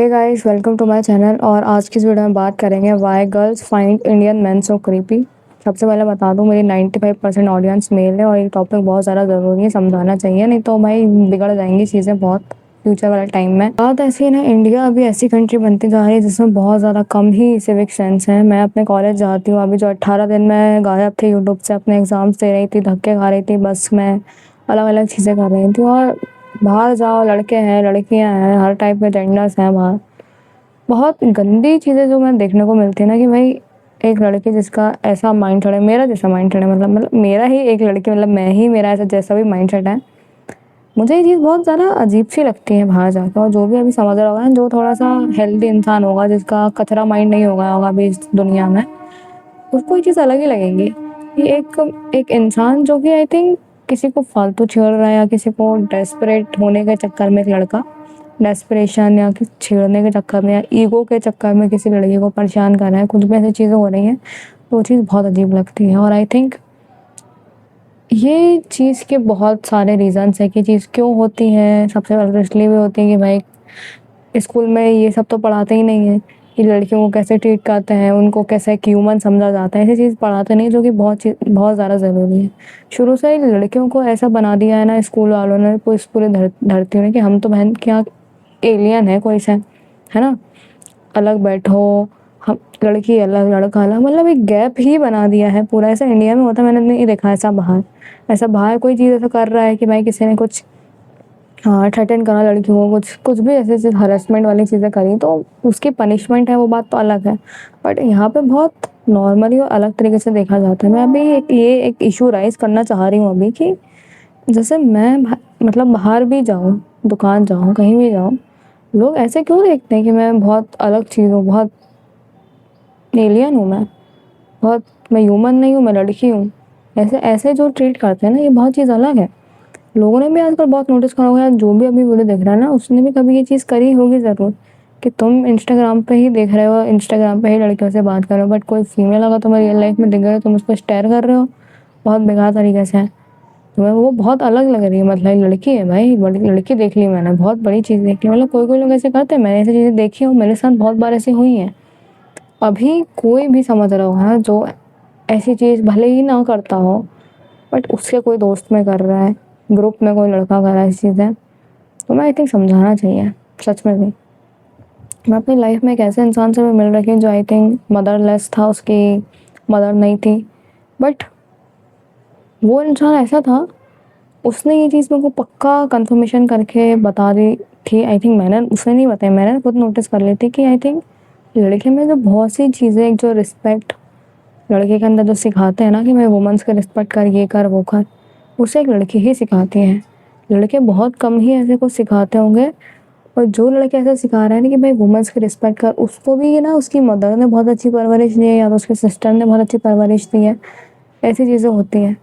Hey guys, welcome to my channel. और आज की इस वीडियो में बात करेंगे why girls find Indian men so creepy. सबसे पहले बता दूं, मेरी 95% ऑडियंस मेल है और ये टॉपिक बहुत ज़्यादा ज़रूरी है, समझाना चाहिए, नहीं तो भाई बिगड़ जाएंगी चीज़ें बहुत फ्यूचर वाले टाइम में। बात ऐसी है ना, इंडिया अभी ऐसी कंट्री बनती जा रही है जिसमें बहुत ज़्यादा कम ही सिविक सेंस है। मैं अपने कॉलेज जाती हूँ, अभी जो 18 दिन मैं गायब थी यूट्यूब से, अपने एग्ज़ाम्स दे रही थी, धक्के खा रही थी बस में, अलग अलग चीज़ें कर रही थी। और बाहर जाओ, लड़के हैं, लड़कियां हैं, हर टाइप के जेंडर्स हैं बाहर। बहुत गंदी चीज़ें जो मैं देखने को मिलती है ना, कि भाई एक लड़की जिसका ऐसा माइंडसेट है, मेरा जैसा माइंडसेट है, मतलब मेरा ही एक लड़की, मतलब मैं ही, मेरा ऐसा जैसा भी माइंडसेट है, मुझे ये चीज़ बहुत ज़्यादा अजीब सी लगती है बाहर जाकर। और जो भी अभी समझ रहा होगा ना, जो थोड़ा सा हेल्दी इंसान होगा, जिसका कचरा माइंड नहीं होगा अभी इस दुनिया में, उसको ये चीज़ अलग ही लगेगी कि एक एक इंसान जो कि आई थिंक किसी को फालतू छेड़ रहा है, या किसी को डेस्परेट होने के चक्कर में, एक लड़का डेस्परेशन या कि छेड़ने के चक्कर में या ईगो के चक्कर में किसी लड़की को परेशान कर रहा है, कुछ भी ऐसी चीज़ें हो रही हैं, तो वो चीज़ बहुत अजीब लगती है। और आई थिंक ये चीज़ के बहुत सारे रीज़न्स है कि चीज़ क्यों होती है। सबसे पहले तो इसलिए भी होती है कि भाई स्कूल में ये सब तो पढ़ाते ही नहीं है कि लड़कियों को कैसे ट्रीट करते हैं, उनको कैसे एक ह्यूमन समझा जाता है, ऐसी चीज़ पढ़ाते नहीं, जो कि बहुत ज़्यादा ज़रूरी है। शुरू से ही लड़कियों को ऐसा बना दिया है ना स्कूल वालों ने, इस पूरे धरती में, कि हम तो बहन क्या एलियन है कोई से, है ना, अलग बैठो, हम लड़की अलग लड़का अलग, मतलब एक गैप ही बना दिया है पूरा। ऐसा इंडिया में होता है, मैंने नहीं देखा ऐसा बाहर कोई चीज़ ऐसा कर रहा है कि भाई किसी ने कुछ, हाँ, थ्रेटन करा लड़की को, कुछ कुछ भी ऐसे ऐसे हरेसमेंट वाली चीज़ें करी, तो उसकी पनिशमेंट है, वो बात तो अलग है। बट यहाँ पे बहुत नॉर्मली और अलग तरीके से देखा जाता है। मैं अभी ये एक इशू राइज करना चाह रही हूँ अभी, कि जैसे मैं मतलब बाहर भी जाऊँ, दुकान जाऊँ, कहीं भी जाऊँ, लोग ऐसे क्यों देखते हैं कि मैं बहुत अलग चीज़ हूँ, बहुत एलियन हूँ मैं ह्यूमन नहीं हूँ, मैं लड़की हूँ। ऐसे ऐसे जो ट्रीट करते हैं ना, ये बहुत चीज़ अलग है। लोगों ने भी आजकल बहुत नोटिस करा होगा, जो भी अभी वीडियो देख रहा है ना, उसने भी कभी ये चीज़ करी होगी ज़रूर, कि तुम इंस्टाग्राम पे ही देख रहे हो, इंस्टाग्राम पे ही लड़कियों से बात कर रहे हो, बट कोई फीमेल अगर तुम्हें रियल लाइफ में दिख गए, तुम उसको स्टेयर कर रहे हो बहुत बेकार तरीके से। तुम्हें वो बहुत अलग लग रही है, मतलब लड़की है भाई, बड़ी लड़की देख ली मैंने, बहुत बड़ी चीज़ देख ली, मतलब कोई कोई लोग ऐसे करते हैं, मैंने ऐसी चीज़ें देखी और मेरे साथ बहुत बार ऐसी हुई हैं। अभी कोई भी समझ रहा होगा जो ऐसी चीज़ भले ही ना करता हो, बट उसके कोई दोस्त में कर रहा है, ग्रुप में कोई लड़का कर रहा है ऐसी चीज़ें, तो मैं आई थिंक समझाना चाहिए, सच में भी। मैं अपनी लाइफ में एक ऐसे इंसान से भी मिल रही हूँ जो आई थिंक मदरलेस था, उसकी मदर नहीं थी, बट वो इंसान ऐसा था, उसने ये चीज़ मेरे को पक्का कंफर्मेशन करके बता दी थी। आई थिंक मैंने उसे नहीं बताया, मैंने खुद नोटिस कर ली थी कि आई थिंक लड़के में जो बहुत सी चीज़ें, एक जो रिस्पेक्ट लड़के के अंदर जो सिखाते हैं ना, कि भाई वुमेन्स का रिस्पेक्ट कर, ये कर, वो कर, उसे एक लड़की ही सिखाती है। लड़के बहुत कम ही ऐसे कुछ सिखाते होंगे। और जो लड़के ऐसे सिखा रहे हैं ना कि भाई वुमेन्स की रिस्पेक्ट कर, उसको भी ना उसकी मदर ने बहुत अच्छी परवरिश दी है, या तो उसके सिस्टर ने बहुत अच्छी परवरिश दी है। ऐसी चीज़ें होती हैं।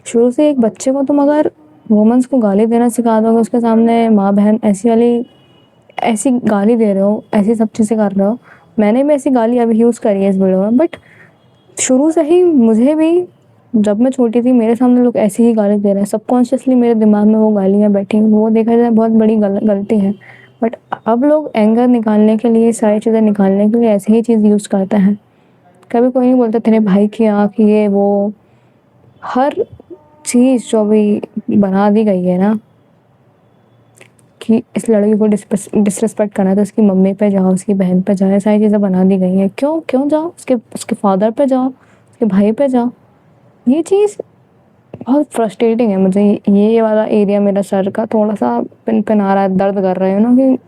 शुरू से एक बच्चे को तुम अगर वुमेन्स को गाली देना सिखा दोगे, उसके सामने माँ बहन ऐसी गाली दे रहे हो, ऐसी सब चीज़ें कर रहे हो, मैंने भी ऐसी गाली अभी यूज़ करी है इस वीडियो में, बट शुरू से ही मुझे भी, जब मैं छोटी थी, मेरे सामने लोग ऐसी ही गाली दे रहे हैं, सबकॉन्शियसली मेरे दिमाग में वो गालियाँ बैठी, वो देखा जाए बहुत बड़ी गलती है। बट अब लोग एंगर निकालने के लिए, सारी चीज़ें निकालने के लिए ऐसी ही चीज़ यूज़ करते हैं। कभी कोई नहीं बोलता तेरे भाई की आँख, ये वो, हर चीज़ जो भी बना दी गई है ना, कि इस लड़की को डिसरिस्पेक्ट करना है तो उसकी मम्मी पे जाओ, उसकी बहन पे जाओ, सारी चीज़ें बना दी गई हैं। क्यों क्यों जाओ, उसके उसके फादर पे जाओ, उसके भाई पे जाओ। ये चीज़ बहुत फ्रस्ट्रेटिंग है मुझे। ये वाला एरिया मेरा सर का थोड़ा सा पिन पिन आ रहा है, दर्द कर रहे हो ना, कि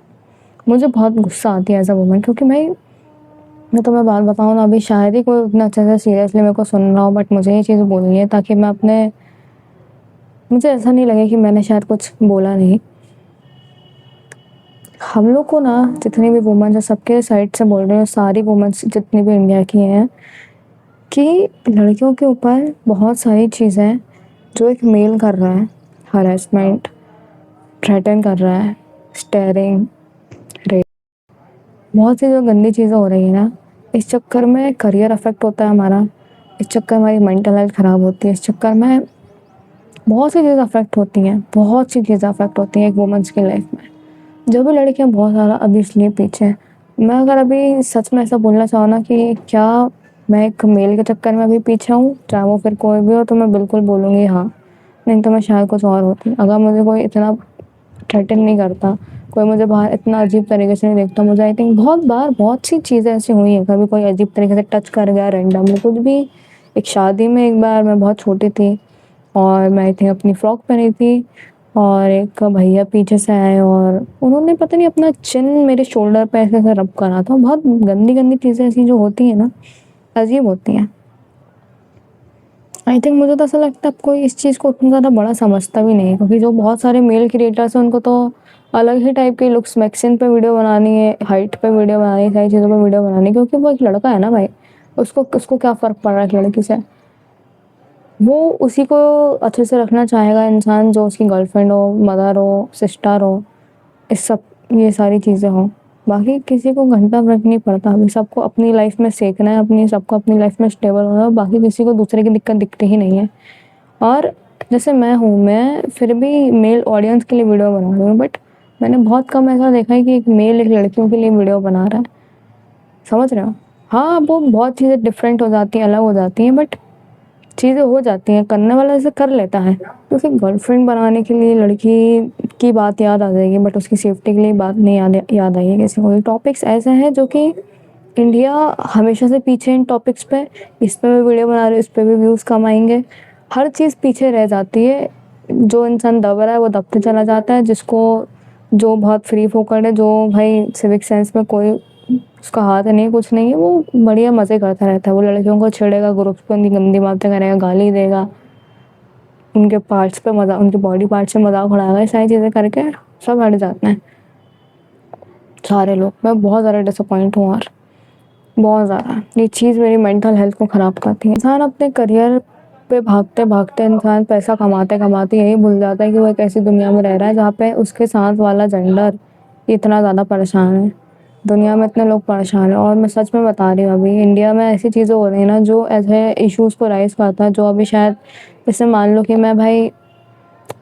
मुझे बहुत गुस्सा आती है एज अ वुमन। क्योंकि भाई मैं तुम्हें बात बताऊँ ना, अभी शायद ही कोई उतना अच्छे से सीरियसली मेरे को सुन रहा हो, बट मुझे ये चीज़ बोलनी है ताकि मैं अपने, मुझे ऐसा नहीं लगे कि मैंने शायद कुछ बोला नहीं। हम लोग को ना, जितनी भी वुमेन, जो सबके साइड से बोल रही हूँ, सारी वुमेन्स जितनी भी इंडिया की हैं, कि लड़कियों के ऊपर बहुत सारी चीज़ें जो एक मेल कर रहा है, हरेसमेंट, थ्रेटन कर रहा है, स्टेयरिंग, रेप, बहुत सी जो गंदी चीज़ें हो रही है ना, इस चक्कर में करियर अफेक्ट होता है हमारा, इस चक्कर में हमारी मेंटल हेल्थ ख़राब होती है, इस चक्कर में बहुत सी चीज़ें अफेक्ट होती हैं, बहुत सी चीज़ें अफेक्ट होती हैं एक वुमेन्स की लाइफ में। जो भी लड़कियां बहुत ज़्यादा अभी इसलिए पीछे हैं, मैं अगर अभी सच में ऐसा बोलना चाहूँ ना कि क्या मैं एक मेल के चक्कर में अभी पीछे हूँ, चाहे वो फिर कोई भी हो, तो मैं बिल्कुल बोलूँगी हाँ। नहीं तो मैं शायद कुछ और होती। अगर मुझे कोई इतना थ्रेटन नहीं करता, कोई मुझे बाहर इतना अजीब तरीके से नहीं देखता, मुझे आई थिंक बहुत बार बहुत सी चीज़ें ऐसी हुई हैं, कभी कोई अजीब तरीके से टच कर गया रैंडमली कुछ भी। एक शादी में एक बार मैं बहुत छोटी थी और मैं आई थिंक अपनी फ्रॉक पहनी थी और एक भैया पीछे से आए और उन्होंने पता नहीं अपना चिन मेरे शोल्डर पे ऐसे ऐसे रब करा था। बहुत गंदी गंदी चीज़ें ऐसी जो होती हैं ना, अजीब होती हैं। आई थिंक मुझे तो ऐसा लगता है अब कोई इस चीज़ को उतना ज़्यादा बड़ा समझता भी नहीं है, क्योंकि जो बहुत सारे मेल क्रिएटर्स हैं उनको तो अलग ही टाइप के लुक्स, मैक्सिन पे वीडियो बनानी है, हाइट पे वीडियो बनानी है, सारी चीज़ों पे वीडियो बनानी है, क्योंकि वो एक लड़का है ना भाई। उसको उसको क्या फ़र्क पड़ रहा है एक लड़की से। वो उसी को अच्छे से रखना चाहेगा इंसान जो उसकी गर्लफ्रेंड हो, मदर हो, सिस्टर हो, इस सब ये सारी चीज़ें हों। बाकी किसी को घंटा फ़र्क नहीं पड़ता। अभी सबको अपनी लाइफ में सीखना है, अपनी सबको अपनी लाइफ में स्टेबल होना है, बाकी किसी को दूसरे की दिक्कत दिखती ही नहीं है। और जैसे मैं हूँ, मैं फिर भी मेल ऑडियंस के लिए वीडियो बना रही हूँ, बट मैंने बहुत कम ऐसा देखा है कि एक मेल एक लड़कियों के लिए वीडियो बना रहा है। समझ रहे हो? हाँ, वो बहुत चीज़ें डिफरेंट हो जाती हैं, अलग हो जाती हैं, बट चीज़ें हो जाती हैं, करने वाला ऐसे कर लेता है। क्योंकि गर्लफ्रेंड बनाने के लिए लड़की की बात याद आ जाएगी, बट उसकी सेफ्टी के लिए बात नहीं याद आएगी किसी को। ये टॉपिक्स ऐसे हैं जो कि इंडिया हमेशा से पीछे है इन टॉपिक्स पे। इस पे मैं वीडियो बना रही हूँ, इस पे भी व्यूज़ कम आएंगे। हर चीज़ पीछे रह जाती है। जो इंसान दब रहा है वो दबते चला जाता है, जिसको जो बहुत फ्री फोकट है, जो भाई सिविक सेंस में कोई उसका हाथ नहीं, कुछ नहीं है, वो बढ़िया मज़े करता रहता है। वो लड़कियों को छेड़ेगा, ग्रुप्स पे उनकी गंदी बातें करेगा, गाली देगा, उनके पार्ट्स पे मज़ाक, उनके बॉडी पार्ट्स से मज़ाक उड़ाएगा। ये सारी चीज़ें करके सब हट जाते हैं सारे लोग। मैं बहुत ज़्यादा डिसअपॉइंट हूँ यार, बहुत ज़्यादा। ये चीज़ मेरी मेंटल हेल्थ को ख़राब करती है। इंसान अपने करियर पे भागते भागते, इंसान पैसा कमाते कमाते यही भूल जाता है कि वो एक ऐसी दुनिया में रह रहा है जहाँ पे उसके साथ वाला जेंडर इतना ज़्यादा परेशान है। दुनिया में इतने लोग परेशान हैं। और मैं सच में बता रही हूँ, अभी इंडिया में ऐसी चीज़ें हो रही हैं ना जो ऐसे इश्यूज़ को राइज़ करता है, जो अभी शायद जैसे मान लो कि मैं भाई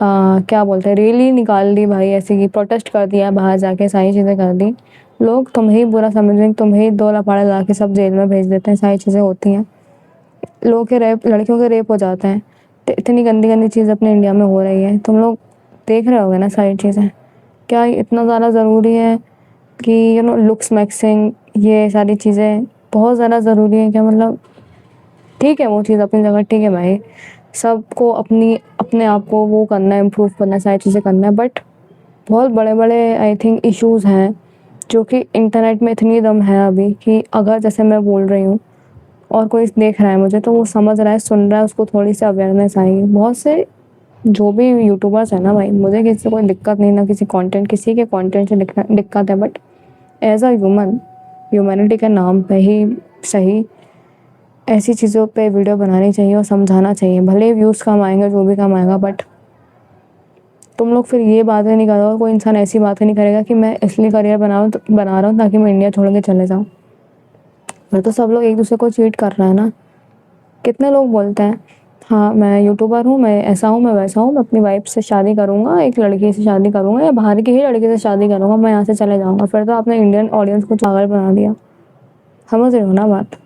क्या बोलते हैं, रैली निकाल दी भाई, ऐसे कि प्रोटेस्ट कर दिया, बाहर जाके सारी चीज़ें कर दी, लोग तुम्हें ही बुरा समझेंगे, तुम्हें ही दो लफाड़े ला के सब जेल में भेज देते हैं, सारी चीज़ें होती हैं। लोगों के रेप, लड़कियों के रेप हो जाते हैं। तो इतनी गंदी गंदी चीज़ अपने इंडिया में हो रही है, तुम लोग देख रहे होगे ना सारी चीज़ें। क्या इतना ज़्यादा ज़रूरी है कि लुक्स मैक्सिंग, ये सारी चीज़ें बहुत ज़्यादा ज़रूरी है क्या? मतलब ठीक है, वो चीज़ अपनी जगह ठीक है भाई, सबको अपनी अपने आप को वो करना है, इम्प्रूव करना है, सारी चीज़ें करना है, बट बहुत बड़े बड़े आई थिंक इश्यूज़ हैं जो कि इंटरनेट में इतनी दम है अभी कि अगर जैसे मैं बोल रही हूँ और कोई देख रहा है मुझे, तो वो समझ रहा है, सुन रहा है, उसको थोड़ी सी अवेयरनेस आएगी। बहुत से जो भी यूट्यूबर्स है ना भाई, मुझे किसी से कोई दिक्कत नहीं, ना किसी कंटेंट, किसी के कंटेंट से दिक्कत है, but as a human, humanity के नाम पे ही सही ऐसी चीज़ों पे वीडियो बनानी चाहिए और समझाना चाहिए। भले व्यूज़ कम आएंगे, जो भी कम आएगा, बट तुम लोग फिर ये बातें नहीं करो। कोई इंसान ऐसी बातें नहीं करेगा कि मैं इसलिए करियर बना रहा हूँ ताकि मैं इंडिया छोड़ के चले जाऊँ। फिर तो सब लोग एक दूसरे को चीट कर रहे हैं ना। कितने लोग बोलते हैं हाँ मैं यूट्यूबर हूँ, मैं ऐसा हूँ, मैं वैसा हूँ, मैं अपनी वाइफ से शादी करूँगा, एक लड़की से शादी करूँगा, या बाहर की ही लड़की से शादी करूँगा, मैं यहाँ से चले जाऊँगा। फिर तो आपने इंडियन ऑडियंस को पागल बना दिया। समझ रहे हो ना बात?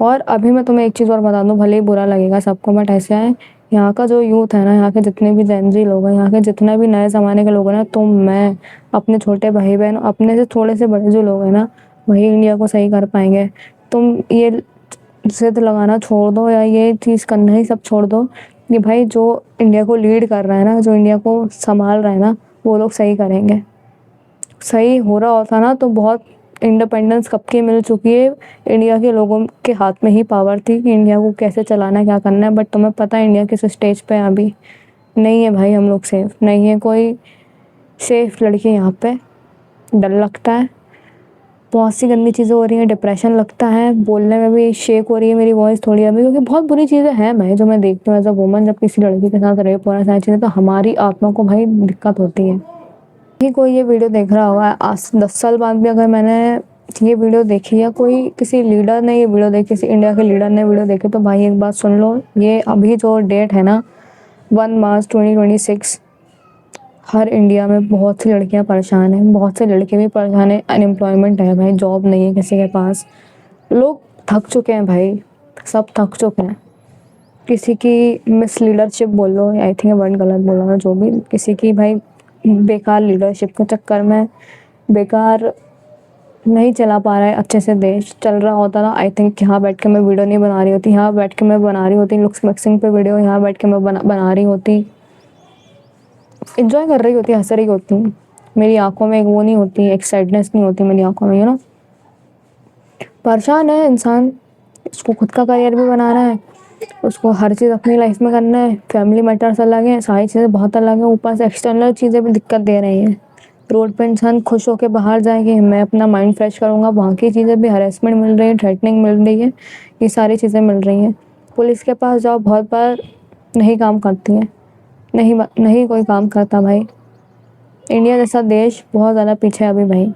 और अभी मैं तुम्हें एक चीज़ और बता दूँ, भले ही बुरा लगेगा सबको, बट ऐसा है, यहाँ का जो यूथ है ना, यहाँ के जितने भी जेन ज़ी लोग हैं, यहाँ के जितने भी नए ज़माने के लोग हैं ना, तुम, मैं, अपने छोटे भाई बहन, अपने से थोड़े से बड़े जो लोग हैं ना, वही इंडिया को सही कर पाएंगे। तुम ये ज़िद लगाना छोड़ दो, या ये चीज़ करना ही सब छोड़ दो कि भाई जो इंडिया को लीड कर रहा है ना, जो इंडिया को संभाल रहा है ना, वो लोग सही करेंगे। सही हो रहा होता ना तो बहुत इंडिपेंडेंस कब की मिल चुकी है। इंडिया के लोगों के हाथ में ही पावर थी कि इंडिया को कैसे चलाना है, क्या करना है। बट तुम्हें पता है इंडिया किस स्टेज पे है अभी? नहीं है भाई, हम लोग सेफ नहीं है। कोई सेफ लड़की यहाँ पे, डर लगता है। बहुत सी गंदी चीज़ें हो रही हैं, डिप्रेशन लगता है, बोलने में भी शेक हो रही है मेरी वॉइस थोड़ी अभी, क्योंकि बहुत बुरी चीज़ें हैं भाई जो मैं देखती हूँ एज अ वुमन। जब किसी लड़की के साथ रेप हो रहा है, सारी चीज़ें, तो हमारी आत्मा को भाई दिक्कत होती है। कि कोई ये वीडियो देख रहा होगा आज 10 साल बाद भी, अगर मैंने ये वीडियो देखी, या कोई किसी लीडर ने ये वीडियो देखी, किसी इंडिया के लीडर ने वीडियो देखी, तो भाई एक बात सुन लो, ये अभी जो डेट है ना, 1 मार्च 2026, हर इंडिया में बहुत सी लड़कियां परेशान हैं, बहुत से लड़के भी परेशान हैं, अनएम्प्लॉयमेंट है भाई, जॉब नहीं है किसी के पास। लोग थक चुके हैं भाई, सब थक चुके हैं। किसी की मिस लीडरशिप बोल लो, आई थिंक वर्ड गलत बोला मैं, जो भी, किसी की भाई बेकार लीडरशिप के चक्कर में बेकार नहीं चला पा रहा है अच्छे से देश। चल रहा होता ना, आई थिंक यहाँ बैठ के मैं वीडियो नहीं बना रही होती, यहाँ बैठ के मैं बना रही होती लुक्स मिक्सिंग पे वीडियो, यहाँ बैठ के मैं बना रही होती, इंजॉय कर रही होती, हंस रही होती। मेरी आंखों में एक वो नहीं होती, एक सैडनेस नहीं होती मेरी आंखों में, परेशान है इंसान। उसको खुद का करियर भी बनाना है, उसको हर चीज़ अपनी लाइफ में करना है, फैमिली मैटर्स अलग हैं, सारी चीज़ें बहुत अलग हैं, ऊपर से एक्सटर्नल चीज़ें भी दिक्कत दे रही हैं। रोड पे इंसान खुश होकर बाहर जाएंगे, मैं अपना माइंड फ्रेश करूँगा, वहाँ की चीज़ें भी, हरेसमेंट मिल रही है, थ्रेटनिंग मिल रही है, ये सारी चीज़ें मिल रही हैं। पुलिस के पास जाओ, बहुत बार नहीं काम करती हैं, नहीं कोई काम करता भाई। इंडिया जैसा देश बहुत ज़्यादा पीछे है अभी भाई।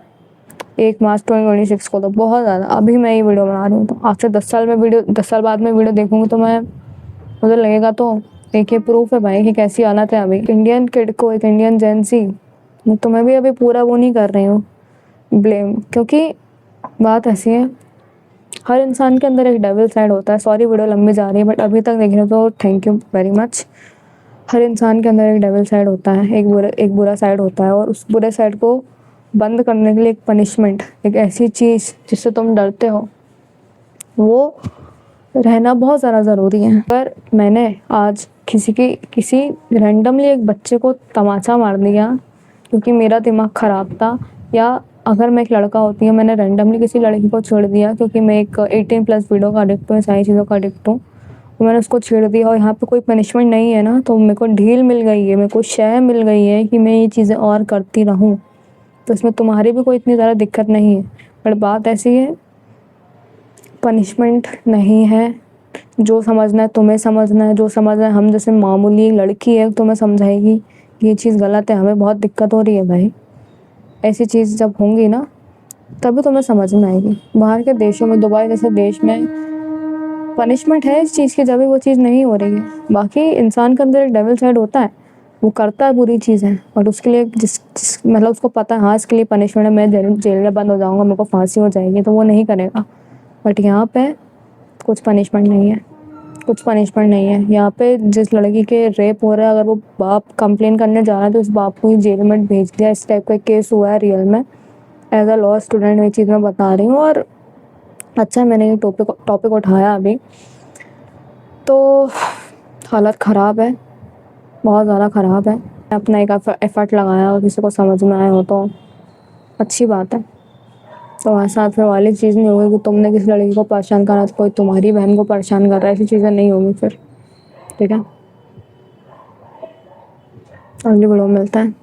1 मार्च 2026 को तो बहुत ज़्यादा, अभी मैं ये वीडियो बना रही हूँ तो आज से 10 साल बाद में वीडियो देखूंगी तो मैं, मुझे लगेगा तो एक ये प्रूफ है भाई कि कैसी हालत है अभी इंडियन किड को, एक इंडियन जेंसी। तो मैं भी अभी पूरा वो नहीं कर रही हूँ ब्लेम, क्योंकि बात ऐसी है, हर इंसान के अंदर एक डेविल साइड होता है। सॉरी वीडियो लंबी जा रही है, बट अभी तक देख रहे हो तो थैंक यू वेरी मच। हर इंसान के अंदर एक डेविल साइड होता है, एक बुरा साइड होता है, और उस बुरे साइड को बंद करने के लिए एक पनिशमेंट, एक ऐसी चीज़ जिससे तुम डरते हो, वो रहना बहुत ज़्यादा ज़रूरी है। अगर मैंने आज किसी रैंडमली एक बच्चे को तमाचा मार दिया क्योंकि मेरा दिमाग ख़राब था, या अगर मैं एक लड़का होती हूँ, मैंने रैंडमली किसी लड़की को छेड़ दिया क्योंकि मैं एक 18+ वीडियो का एडिक्ट हूँ, सारी चीज़ों का एडिक्ट हूँ, तो मैंने उसको छेड़ दिया और यहाँ पे कोई पनिशमेंट नहीं है ना, तो मेरे को ढील मिल गई है, मेरे को शय मिल गई है कि मैं ये चीज़ें और करती रहूँ, तो इसमें तुम्हारी भी कोई इतनी ज़्यादा दिक्कत नहीं है। बट बात ऐसी है, पनिशमेंट नहीं है, जो समझना है तुम्हें समझना है, जो समझना है, हम जैसे मामूली लड़की है तुम्हें समझाएगी कि ये चीज़ गलत है, हमें बहुत दिक्कत हो रही है भाई। ऐसी चीज़ जब होंगी ना तभी तुम्हें समझ में आएगी। बाहर के देशों में, दुबई जैसे देश में पनिशमेंट है इस चीज़ की, जब भी वो चीज़ नहीं हो रही है। बाकी इंसान के अंदर एक डेविल साइड होता है, वो करता है बुरी चीज़ें, और उसके लिए जिस मतलब उसको पता है हाँ इसके लिए पनिशमेंट है, मैं जेल में बंद हो जाऊँगा, मेरे को फांसी हो जाएगी, तो वो नहीं करेगा। बट यहाँ पे कुछ पनिशमेंट नहीं है, कुछ पनिशमेंट नहीं है यहाँ पे। जिस लड़की के रेप हो रहा है, अगर वो बाप कंप्लेन करने जा रहा है तो उस बाप को ही जेल में भेज दिया। इस टाइप का केस हुआ है रियल में। एज अ लॉ स्टूडेंट ये चीज़ मैं बता रही हूँ, और अच्छा मैंने ये टॉपिक उठाया अभी, तो हालत ख़राब है, बहुत ज़्यादा ख़राब है। अपना एक एफर्ट लगाया और किसी को समझ में आया हो तो अच्छी बात है। तो ऐसा फिर वाली चीज़ नहीं होगी कि तुमने किसी लड़की को परेशान करा तो कोई तुम्हारी बहन को परेशान कर रहा है, ऐसी चीज़ें नहीं होगी फिर। ठीक है, अगली वीडियो में मिलता है।